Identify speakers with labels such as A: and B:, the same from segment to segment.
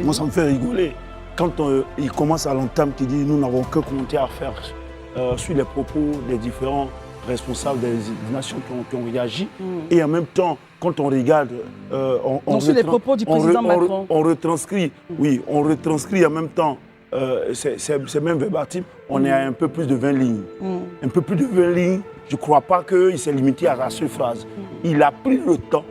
A: Moi, ça me fait rigoler. Quand il commence à l'entame, qui dit nous n'avons que commentaire à faire sur les propos des différents responsables des nations qui ont réagi. Et en même temps, quand on regarde...
B: sur les propos du président Macron.
A: On retranscrit, oui, on retranscrit en même temps c'est même verbatim, on est à un peu plus de 20 lignes. Un peu plus de 20 lignes, je ne crois pas qu'il s'est limité à la seule phrase. Il a pris le temps,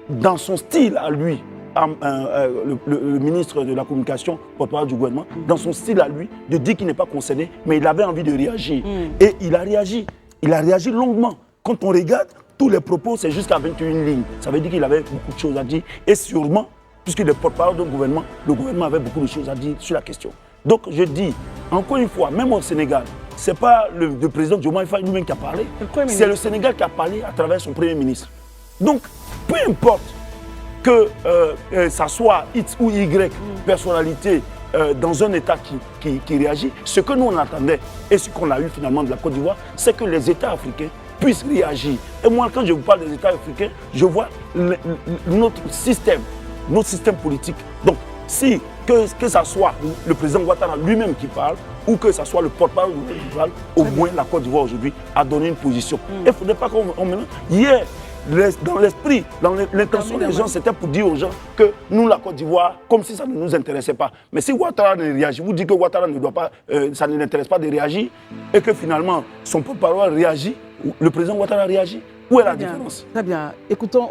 A: dans son style à lui, le ministre de la Communication, porte-parole du gouvernement, dans son style à lui, de dire qu'il n'est pas concerné, mais il avait envie de réagir. Et il a réagi. Il a réagi longuement. Quand on regarde, tous les propos, c'est jusqu'à 21 lignes. Ça veut dire qu'il avait beaucoup de choses à dire. Et sûrement, puisqu'il est porte-parole du gouvernement, le gouvernement avait beaucoup de choses à dire sur la question. Donc je dis, encore une fois, même au Sénégal, ce n'est pas le président Diomaye Faye lui-même qui a parlé, c'est le Sénégal qui a parlé à travers son Premier ministre. Donc, peu importe que ça soit X ou Y personnalité dans un État qui réagit, ce que nous on attendait et ce qu'on a eu finalement de la Côte d'Ivoire, c'est que les États africains puissent réagir. Et moi, quand je vous parle des États africains, je vois notre système politique. Donc, si que ce soit le président Ouattara lui-même qui parle, ou que ce soit le porte-parole qui parle, au moins la Côte d'Ivoire aujourd'hui a donné une position. Il ne faudrait pas qu'on mélange. Hier, dans l'esprit, dans l'intention des gens, c'était pour dire aux gens que nous, la Côte d'Ivoire, comme si ça ne nous intéressait pas. Mais si Ouattara ne réagit, vous dites que Ouattara ne doit pas, ça ne l'intéresse pas de réagir, et que finalement son porte-parole réagit, le président Ouattara réagit, où est la différence?
B: Très bien. Écoutons...